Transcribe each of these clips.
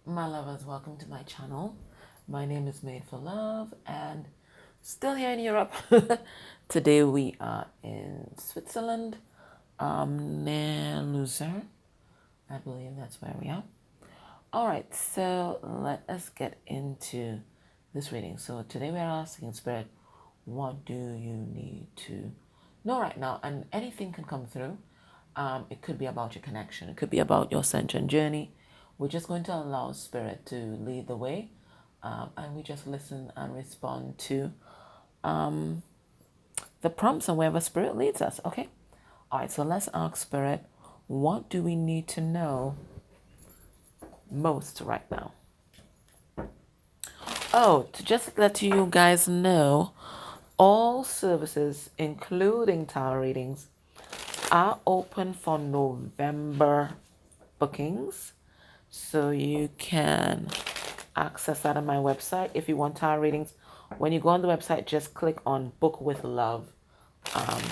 My lovers, welcome to my channel. My name is Made for Love and still here in Europe. Today we are in Switzerland, near Lucerne. I believe that's where we are. All right, so let us get into this reading. So today we are asking Spirit, what do you need to know right now? And anything can come through. It could be about your connection. It could be about your ascension journey. We're just going to allow Spirit to lead the way. And we just listen and respond to the prompts and wherever Spirit leads us. Okay? All right, so let's ask Spirit, what do we need to know most right now? Oh, to just let you guys know, all services, including tarot readings, are open for November bookings. So you can access that on my website. If you want tarot readings, when you go on the website, just click on Book with Love and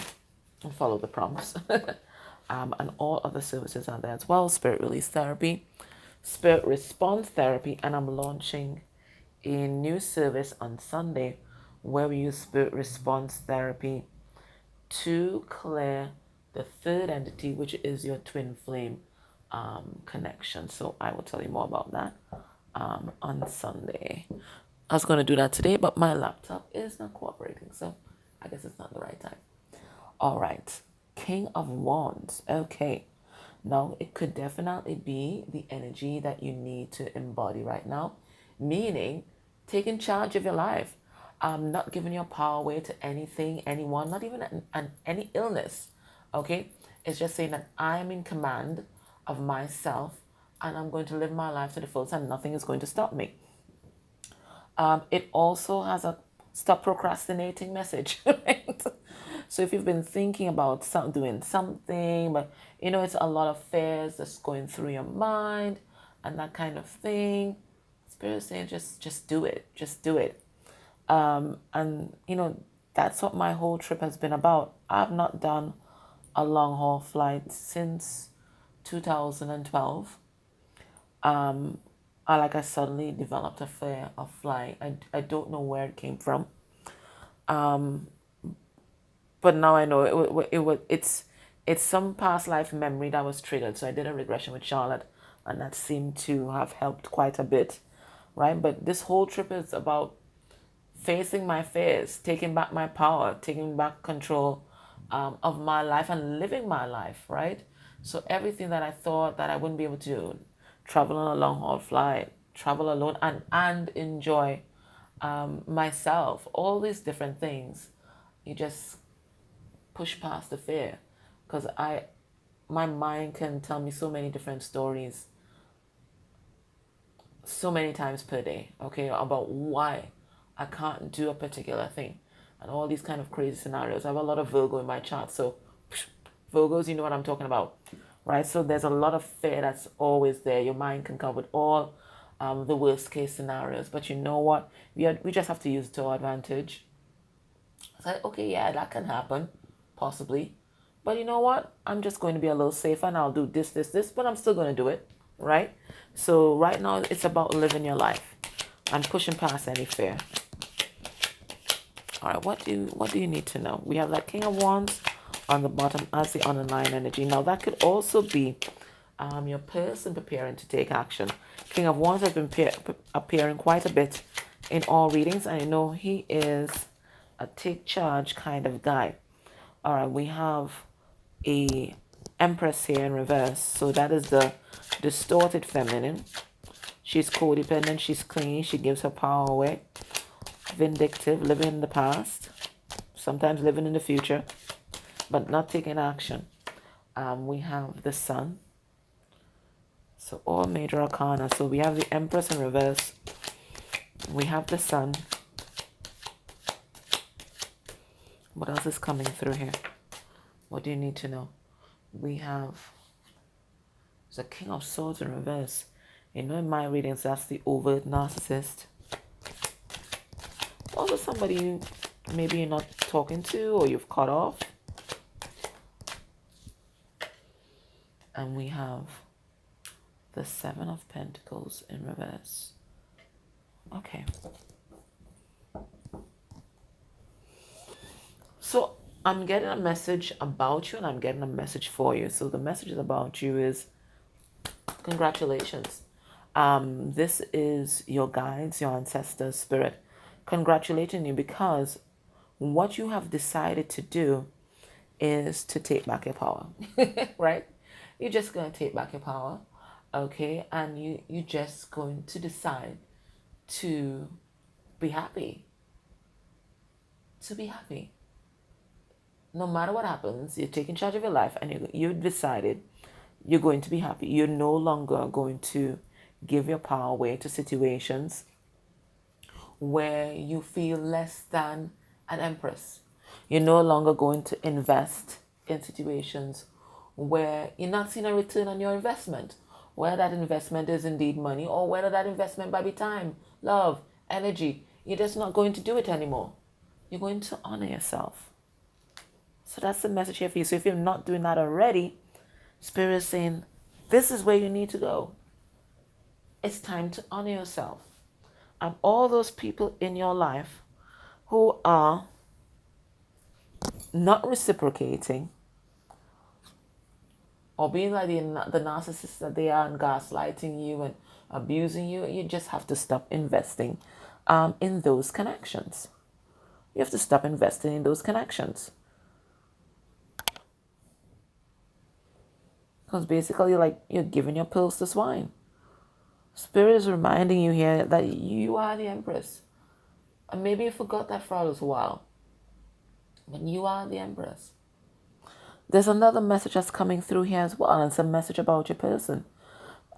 follow the prompts. And all other services are there as well. Spirit Release Therapy, Spirit Response Therapy, and I'm launching a new service on Sunday where we use Spirit Response Therapy to clear the third entity, which is your twin flame connection. So I will tell you more about that on Sunday. I was going to do that today, but my laptop is not cooperating, so I guess it's not the right time. All right, King of Wands. Okay, now it could definitely be the energy that you need to embody right now, meaning taking charge of your life, not giving your power away to anything, anyone, not even any illness. Okay, it's just saying that I am in command of myself and I'm going to live my life to the fullest and nothing is going to stop me. It also has a stop procrastinating message, right? So if you've been thinking about doing something, but you know it's a lot of fears that's going through your mind and that kind of thing, Spirit is saying just do it, just do it. And you know that's what my whole trip has been about. I've not done a long haul flight since 2012. I suddenly developed a fear of flying. I don't know where it came from, but now I know it's some past life memory that was triggered. So I did a regression with Charlotte, and that seemed to have helped quite a bit, right? But this whole trip is about facing my fears, taking back my power, taking back control of my life and living my life, right? So everything that I thought that I wouldn't be able to do, travel on a long haul flight, travel alone and enjoy myself, all these different things, you just push past the fear because my mind can tell me so many different stories so many times per day, okay, about why I can't do a particular thing and all these kind of crazy scenarios. I have a lot of Virgo in my chart, so Virgos, you know what I'm talking about, right? So there's a lot of fear that's always there. Your mind can come up with all the worst case scenarios, but you know what? We just have to use it to our advantage. It's like, okay, yeah, that can happen, possibly. But you know what? I'm just going to be a little safer and I'll do this, but I'm still going to do it, right? So right now it's about living your life and pushing past any fear. All right, what do you need to know? We have that King of Wands on the bottom as the underlying energy. Now that could also be your person preparing to take action. King of Wands has been appearing quite a bit in all readings. I know he is a take charge kind of guy. All right, we have a Empress here in reverse. So that is the distorted feminine. She's codependent, she's clingy, she gives her power away. Vindictive, living in the past, sometimes living in the future, but not taking action. We have the Sun. So all major arcana. So we have the Empress in reverse. We have the Sun. What else is coming through here? What do you need to know? We have the King of Swords in reverse. You know, in my readings, that's the overt narcissist. Also somebody maybe you're not talking to or you've cut off. And we have The Seven of Pentacles in reverse. Okay. So I'm getting a message about you and I'm getting a message for you. So the message about you is congratulations. This is your guides, your ancestors, spirit, congratulating you because what you have decided to do is to take back your power, right? You're just going to take back your power, okay? And you're just going to decide to be happy, to be happy. No matter what happens, you're taking charge of your life and you decided you're going to be happy. You're no longer going to give your power away to situations where you feel less than an empress. You're no longer going to invest in situations where you're not seeing a return on your investment, whether that investment is indeed money or whether that investment might be time, love, energy. You're just not going to do it anymore. You're going to honor yourself. So that's the message here for you. So if you're not doing that already, Spirit is saying, this is where you need to go. It's time to honor yourself. And all those people in your life who are not reciprocating or being like the narcissists that they are and gaslighting you and abusing you, you just have to stop investing in those connections. You have to stop investing in those connections. Because basically, like, you're giving your pearls to swine. Spirit is reminding you here that you are the Empress. And maybe you forgot that for a little while. But you are the Empress. There's another message that's coming through here as well. And it's a message about your person.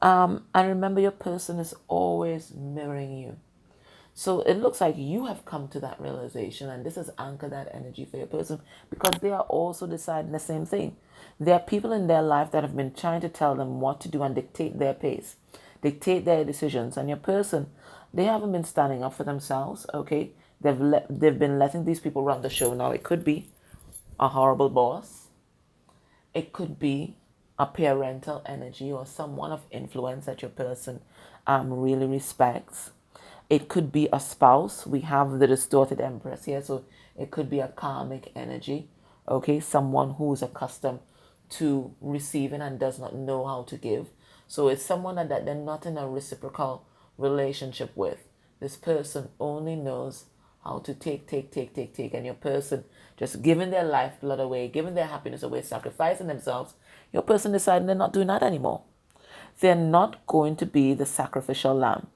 And remember, your person is always mirroring you. So it looks like you have come to that realization, and this has anchored that energy for your person because they are also deciding the same thing. There are people in their life that have been trying to tell them what to do and dictate their pace, dictate their decisions. And your person, they haven't been standing up for themselves, okay? They've been letting these people run the show. Now, it could be a horrible boss. It could be a parental energy or someone of influence that your person really respects. It could be a spouse. We have the distorted Empress here, so it could be a karmic energy, okay? Someone who's accustomed to receiving and does not know how to give. So it's someone that they're not in a reciprocal relationship with. This person only knows how to take, and your person just giving their lifeblood away, giving their happiness away, sacrificing themselves. Your person deciding they're not doing that anymore. They're not going to be the sacrificial lamb.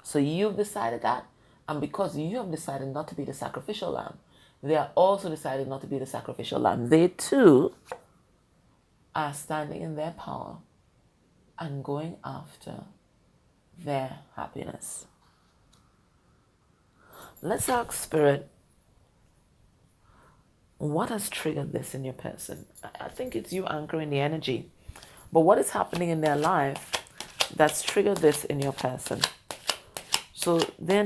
So you've decided that, and because you have decided not to be the sacrificial lamb, they are also decided not to be the sacrificial lamb. They too are standing in their power and going after their happiness. Let's ask Spirit, what has triggered this in your person? I think it's you anchoring the energy. But what is happening in their life that's triggered this in your person? So they're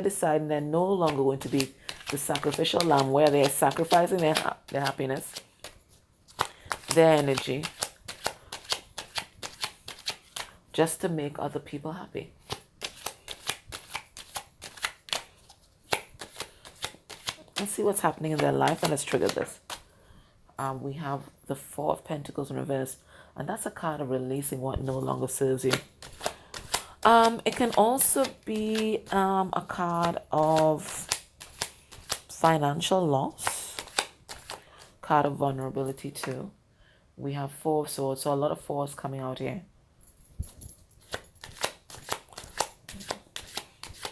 deciding they're no longer going to be the sacrificial lamb where they're sacrificing their happiness, their energy, just to make other people happy. Let's see what's happening in their life and let's trigger this. We have the Four of Pentacles in reverse, and that's a card of releasing what no longer serves you. It can also be a card of financial loss, card of vulnerability too. We have Four of Swords, so a lot of fours coming out here.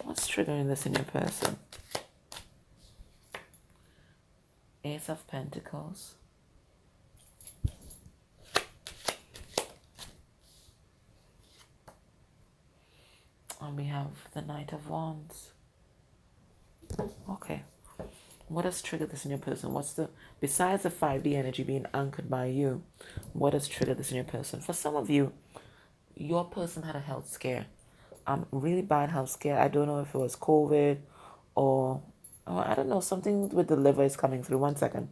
What's triggering this in your person? Ace of Pentacles. And we have the Knight of Wands. Okay. What has triggered this in your person? Besides the 5D energy being anchored by you, what has triggered this in your person? For some of you, your person had a health scare. Really bad health scare. I don't know if it was COVID or I don't know, something with the liver is coming through. 1 second.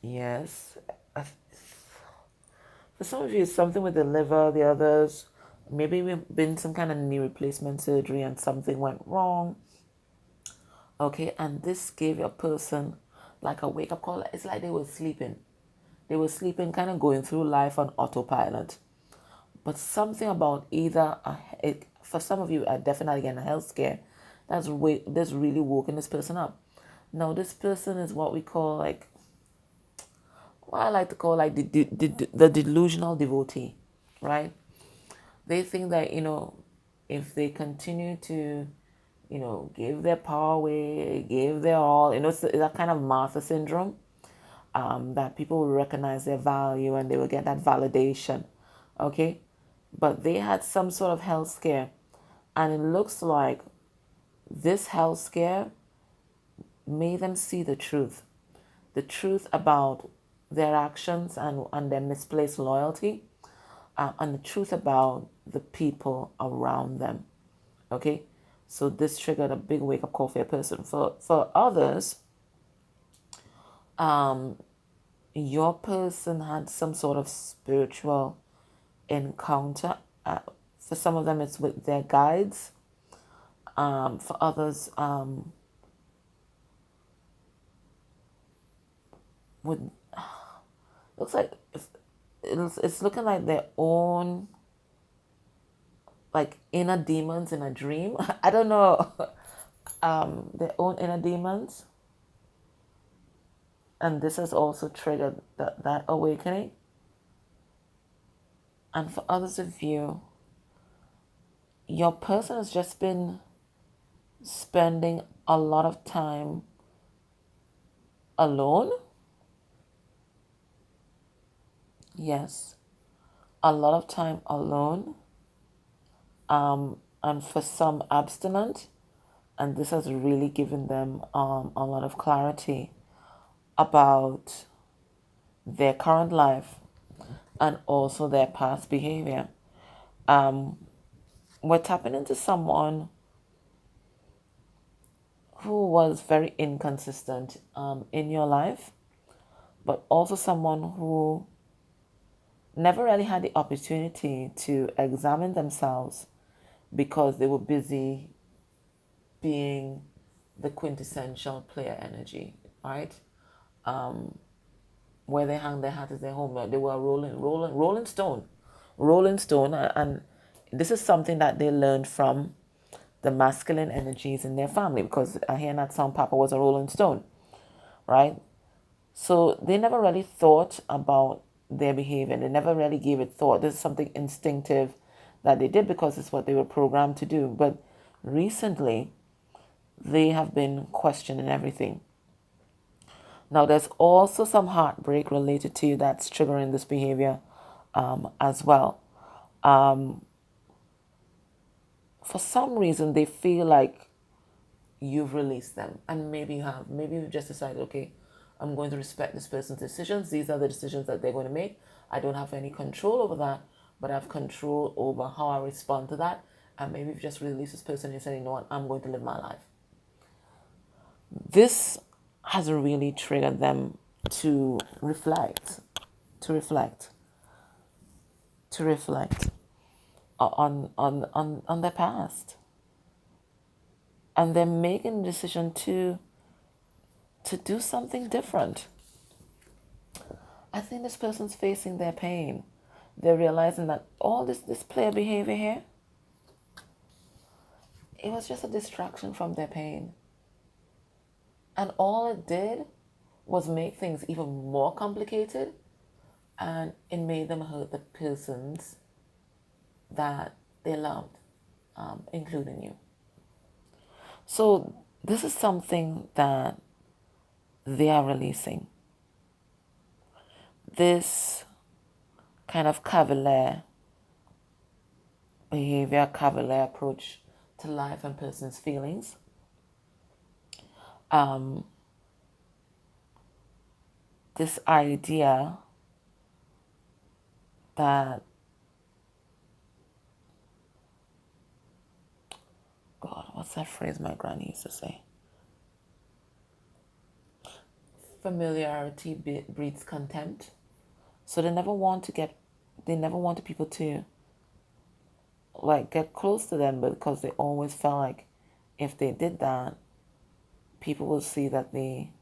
Yes. I- For some of you, it's something with the liver. The others, maybe we've been some kind of knee replacement surgery and something went wrong. Okay, and this gave a person like a wake up call. It's like they were sleeping. They were sleeping, kind of going through life on autopilot. But something about either, for some of you, definitely again, a health scare, that's really woken this person up. Now, this person is what we call like, what I like to call like the delusional devotee, right? They think that, if they continue to, give their power away, give their all, it's that kind of Martha syndrome, that people will recognize their value and they will get that validation. Okay? But they had some sort of health scare. And it looks like this health scare made them see the truth about their actions and their misplaced loyalty, and the truth about the people around them. Okay? So this triggered a big wake up call for a person. For others, your person had some sort of spiritual encounter. For some of them, it's with their guides. For others, with looks like it's looking like their own like inner demons in a dream. I don't know, their own inner demons, and this has also triggered that awakening. And for others of you, your person has just been spending a lot of time alone. Yes, a lot of time alone, and for some abstinent, and this has really given them a lot of clarity about their current life and also their past behavior. We're tapping into someone who was very inconsistent in your life, but also someone who never really had the opportunity to examine themselves because they were busy being the quintessential player energy, right? Where they hang their hat is their home. They were a rolling stone, and this is something that they learned from the masculine energies in their family, because I hear that some Papa was a rolling stone, right? So they never really thought about their behavior. They never really gave it thought. This is something instinctive that they did because it's what they were programmed to do. But recently, they have been questioning everything. Now, there's also some heartbreak related to you that's triggering this behavior as well. For some reason, they feel like you've released them, and maybe you have. Maybe you've just decided, okay, I'm going to respect this person's decisions. These are the decisions that they're going to make. I don't have any control over that, but I have control over how I respond to that. And maybe you've just released this person and you say, you know what, I'm going to live my life. This has really triggered them to reflect, to reflect, to reflect on their past. And they're making a decision to do something different. I think this person's facing their pain. They're realizing that all this player behavior here, it was just a distraction from their pain. And all it did was make things even more complicated, and it made them hurt the persons that they loved, including you. So this is something that they are releasing. This kind of cavalier behavior, cavalier approach to life and person's feelings. This idea that, God, what's that phrase my granny used to say? familiarity breeds contempt. So they never want to people to like get close to them, because they always felt like if they did that, people will see that they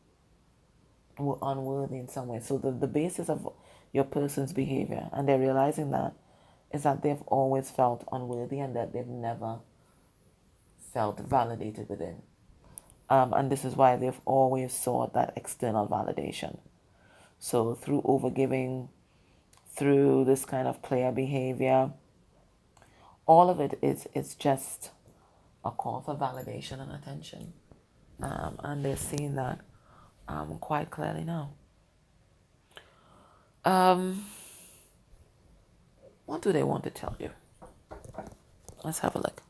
were unworthy in some way. So the basis of your person's behavior, and they're realizing that, is that they've always felt unworthy and that they've never felt validated within. And this is why they've always sought that external validation. So through overgiving, through this kind of player behavior, all of it is just a call for validation and attention. And they're seeing that quite clearly now. What do they want to tell you? Let's have a look.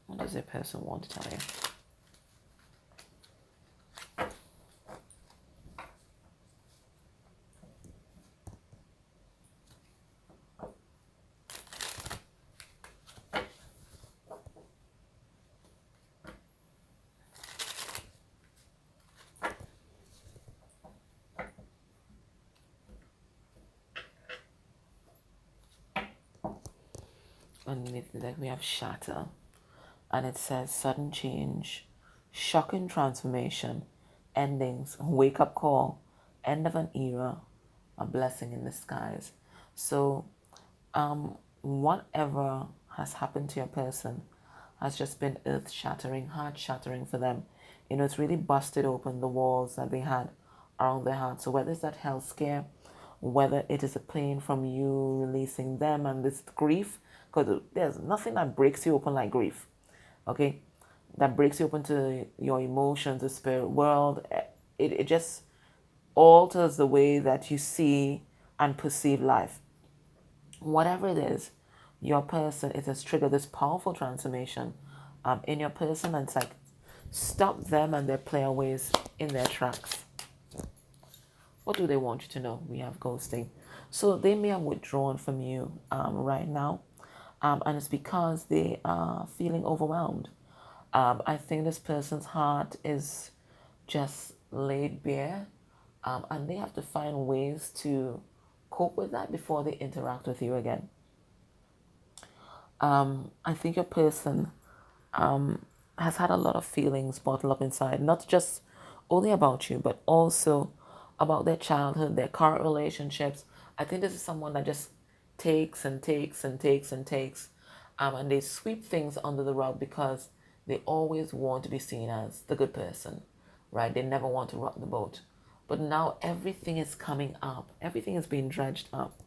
What does a person want to tell you? Underneath the deck we have shatter, and it says sudden change, shocking transformation, endings, wake up call, end of an era, a blessing in disguise. So whatever has happened to your person has just been earth shattering, heart shattering for them. It's really busted open the walls that they had around their heart. So whether it's that health scare, whether it is a pain from you releasing them and this grief, because there's nothing that breaks you open like grief, okay? That breaks you open to your emotions, the spirit world. It just alters the way that you see and perceive life. Whatever it is, your person, it has triggered this powerful transformation in your person, and it's like stop them and their player ways in their tracks. What do they want you to know? We have ghosting. So they may have withdrawn from you right now, and it's because they are feeling overwhelmed. I think this person's heart is just laid bare, and they have to find ways to cope with that before they interact with you again. I think your person has had a lot of feelings bottled up inside, not just only about you, but also about their childhood, their current relationships. I think this is someone that just takes and takes and takes and takes, and they sweep things under the rug because they always want to be seen as the good person, right? They never want to rock the boat. But now everything is coming up. Everything is being dredged up.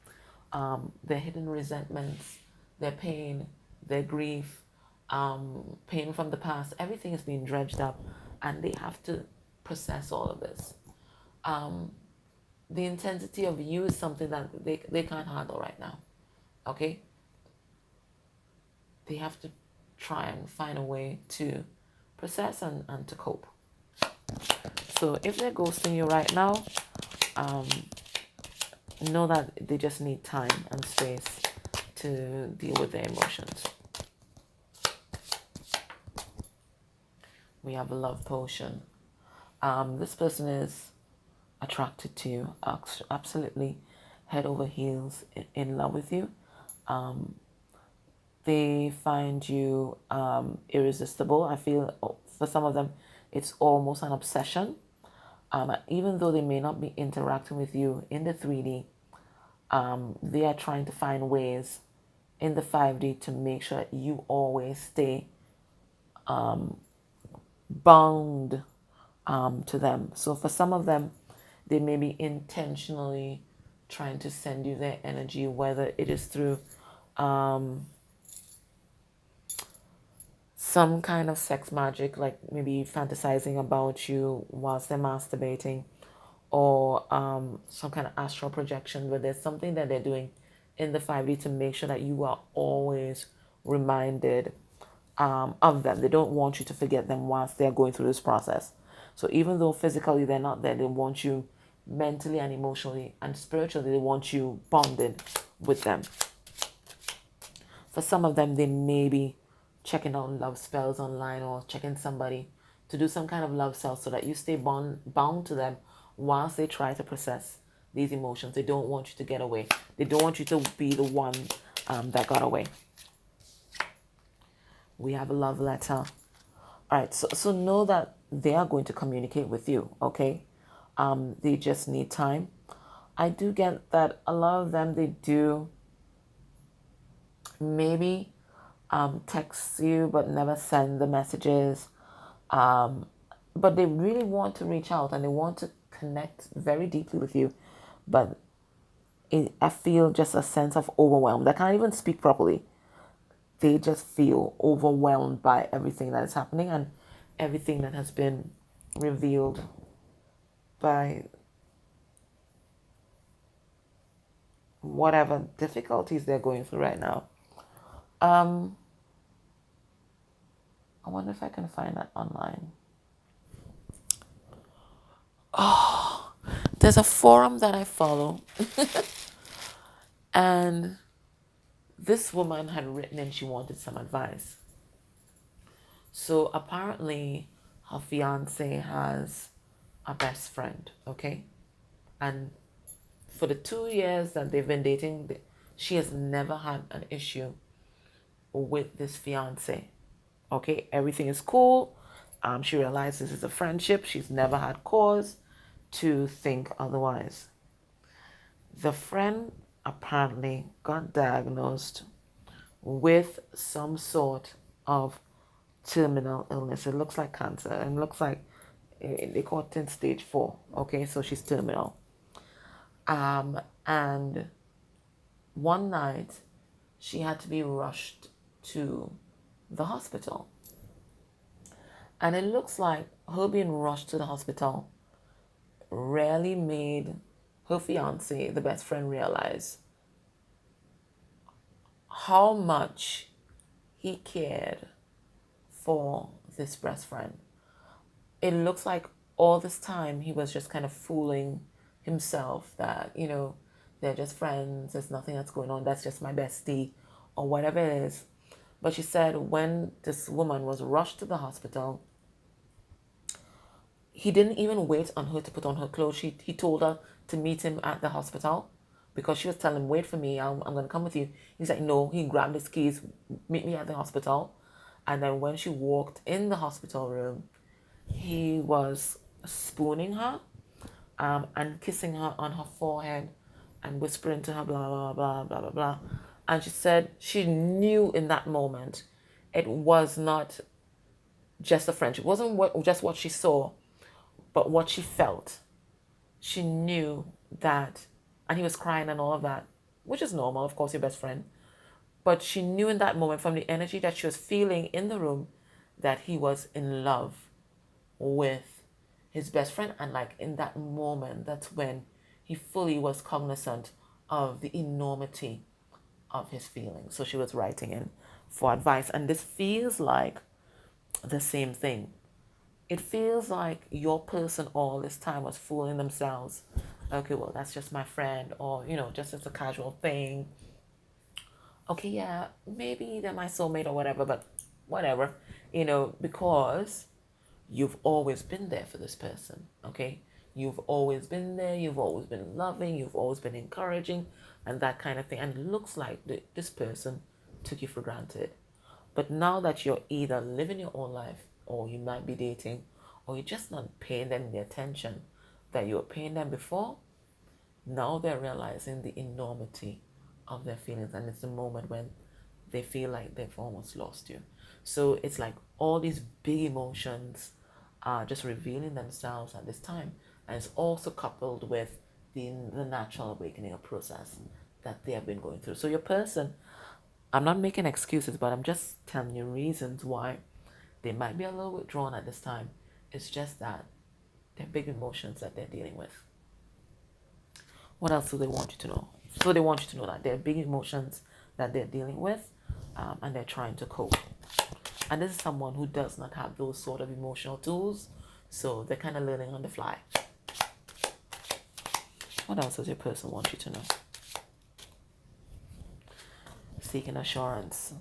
Their hidden resentments, their pain, their grief, pain from the past, everything is being dredged up, and they have to process all of this. The intensity of you is something that they can't handle right now, okay? They have to try and find a way to process and to cope. So if they're ghosting you right now, know that they just need time and space to deal with their emotions. We have a love potion. This person is attracted to you, absolutely head over heels in love with you. They find you irresistible. I feel for some of them it's almost an obsession. Even though they may not be interacting with you in the 3D, they are trying to find ways in the 5D to make sure that you always stay bound to them. So for some of them, they may be intentionally trying to send you their energy, whether it is through some kind of sex magic, like maybe fantasizing about you whilst they're masturbating, or some kind of astral projection, where there's something that they're doing in the 5D to make sure that you are always reminded of them. They don't want you to forget them whilst they're going through this process. So even though physically they're not there, they want you mentally and emotionally and spiritually, they want you bonded with them. For some of them, they may be checking out love spells online or checking somebody to do some kind of love cell so that you stay bound to them whilst they try to process these emotions. They don't want you to get away. They don't want you to be the one that got away. We have a love letter. All right, so know that they are going to communicate with you, okay? They just need time. I do get that a lot of them, they do maybe text you but never send the messages. But they really want to reach out and they want to connect very deeply with you. But I feel just a sense of overwhelmed. I can't even speak properly. They just feel overwhelmed by everything that is happening and everything that has been revealed by whatever difficulties they're going through right now. I wonder if I can find that online. Oh, there's a forum that I follow. And this woman had written and she wanted some advice. So apparently her fiance has a best friend, okay? And for the 2 years that they've been dating, she has never had an issue with this fiance. Okay, everything is cool. She realizes this is a friendship. She's never had cause to think otherwise. The friend apparently got diagnosed with some sort of terminal illness. It looks like cancer and looks like they call it in stage 4. Okay, so she's terminal. And one night she had to be rushed to the hospital. And it looks like her being rushed to the hospital really made her fiance, the best friend, realize how much he cared for this best friend. It looks like all this time he was just kind of fooling himself that, they're just friends, there's nothing that's going on, that's just my bestie, or whatever it is. But she said when this woman was rushed to the hospital, he didn't even wait on her to put on her clothes. He told her to meet him at the hospital because she was telling him, wait for me, I'm going to come with you. He's like, no, he grabbed his keys, meet me at the hospital. And then when she walked in the hospital room, he was spooning her and kissing her on her forehead and whispering to her, blah, blah, blah, blah, blah, blah. And she said she knew in that moment it was not just a friendship. It wasn't just what she saw, but what she felt. She knew that, and he was crying and all of that, which is normal, of course, your best friend. But she knew in that moment from the energy that she was feeling in the room that he was in love with his best friend. And like in that moment, that's when he fully was cognizant of the enormity of his feelings. So she was writing in for advice. And this feels like the same thing. It feels like your person all this time was fooling themselves. Okay, well, that's just my friend, or, just as a casual thing. Okay, yeah, maybe they're my soulmate or whatever, but whatever, because you've always been there for this person, okay? You've always been there, you've always been loving, you've always been encouraging, and that kind of thing. And it looks like this person took you for granted. But now that you're either living your own life, or you might be dating, or you're just not paying them the attention that you were paying them before, now they're realizing the enormity of their feelings. And it's the moment when they feel like they've almost lost you. So it's like all these big emotions are just revealing themselves at this time. And it's also coupled with the natural awakening process that they have been going through. So your person, I'm not making excuses, but I'm just telling you reasons why they might be a little withdrawn at this time. It's just that they're big emotions that they're dealing with. What else do they want you to know? So they want you to know that they're big emotions that they're dealing with, and they're trying to cope. And this is someone who does not have those sort of emotional tools, so they're kind of learning on the fly. What else does your person want you to know? Seeking assurance.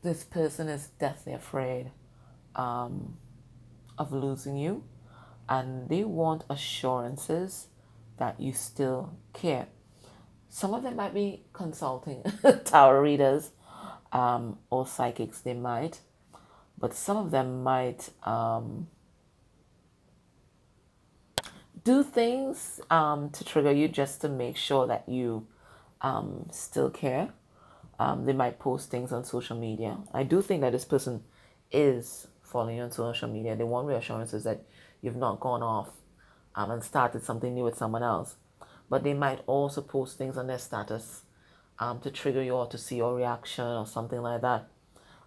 This person is deathly afraid of losing you, and they want assurances that you still care. Some of them might be consulting tarot readers or psychics, they might, but some of them might do things to trigger you just to make sure that you still care. They might post things on social media. I do think that this person is following you on social media. They want reassurances that you've not gone off and started something new with someone else. But they might also post things on their status to trigger you or to see your reaction or something like that.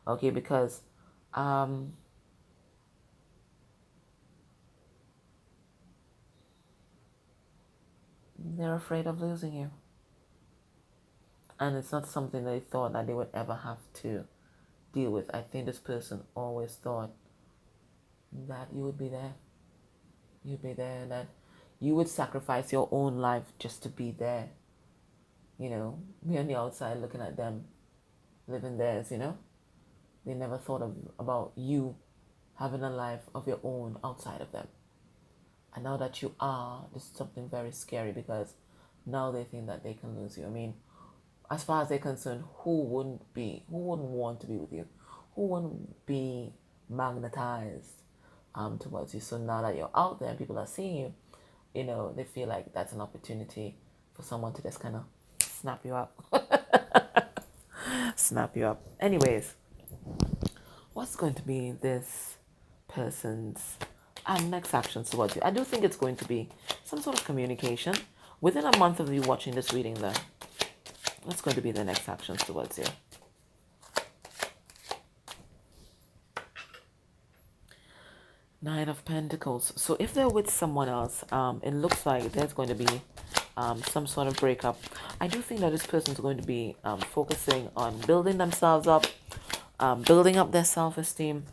Okay, because they're afraid of losing you. And it's not something they thought that they would ever have to deal with. I think this person always thought that you would be there. You'd be there, and that you would sacrifice your own life just to be there. You know, me on the outside looking at them living theirs, you know. They never thought about you having a life of your own outside of them. And now that you are, this is something very scary, because now they think that they can lose you. I mean, as far as they're concerned, who wouldn't want to be with you? Who wouldn't be magnetized towards you? So now that you're out there and people are seeing you, you know, they feel like that's an opportunity for someone to just kind of snap you up. Snap you up. Anyways, what's going to be this person's next actions towards you? I do think it's going to be some sort of communication within a month of you watching this reading. Then what's going to be the next actions towards you? Nine of Pentacles. So if they're with someone else, it looks like there's going to be some sort of breakup. I do think that this person is going to be focusing on building themselves up, building up their self-esteem,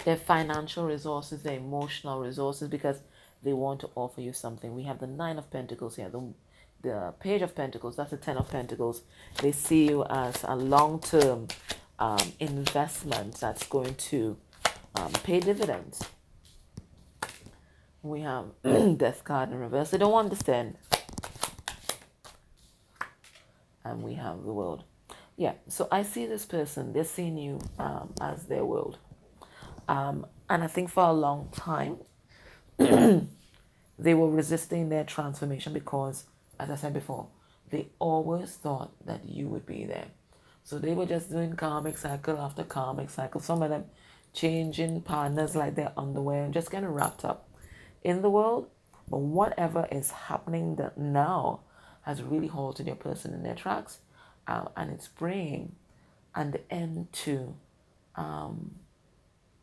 their financial resources, their emotional resources, because they want to offer you something. We have the Nine of Pentacles here, the Page of Pentacles, that's the Ten of Pentacles. They see you as a long-term investment that's going to pay dividends. We have Death card in reverse. They don't understand. And we have the World. Yeah, so I see this person, they're seeing you as their world. And I think for a long time, they were resisting their transformation because, as I said before, they always thought that you would be there. So they were just doing karmic cycle after karmic cycle. Some of them changing partners like their underwear and just getting wrapped up in the world. But whatever is happening that now has really halted your person in their tracks. And it's bringing an end to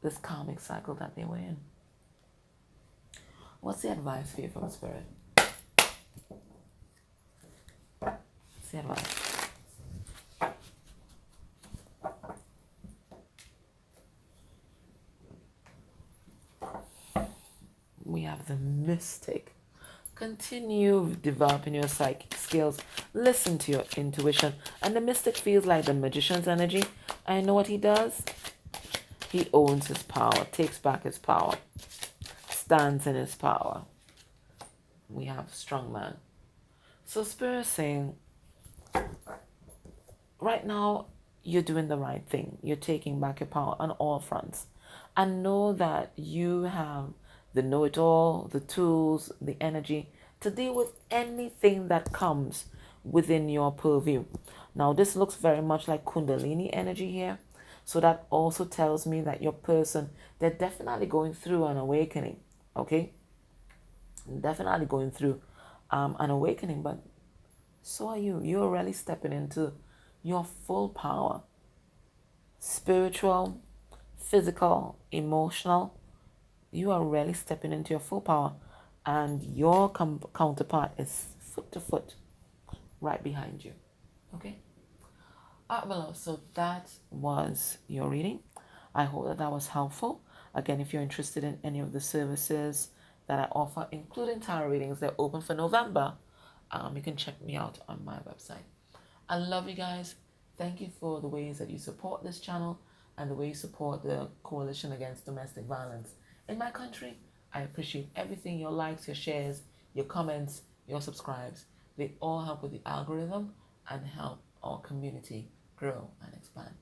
this karmic cycle that they were in. What's the advice for you from Spirit? What's the advice? We have the Mystic. Continue developing your psychic skills. Listen to your intuition. And the Mystic feels like the Magician's energy. I know what he does. He owns his power, takes back his power, stands in his power. We have Strong Man. So Spirit is saying, right now, you're doing the right thing. You're taking back your power on all fronts. And know that you have the know-it-all, the tools, the energy to deal with anything that comes within your purview. Now, this looks very much like Kundalini energy here. So that also tells me that your person, they're definitely going through an awakening, okay? Definitely going through an awakening, but so are you. You're really stepping into your full power. Spiritual, physical, emotional. You are really stepping into your full power, and your counterpart is foot to foot right behind you. Okay? Well, so that was your reading. I hope that was helpful. Again, if you're interested in any of the services that I offer, including tarot readings, they're open for November. You can check me out on my website. I love you guys. Thank you for the ways that you support this channel and the way you support the Coalition Against Domestic Violence in my country. I appreciate everything, your likes, your shares, your comments, your subscribes. They all help with the algorithm and help our community grow and expand.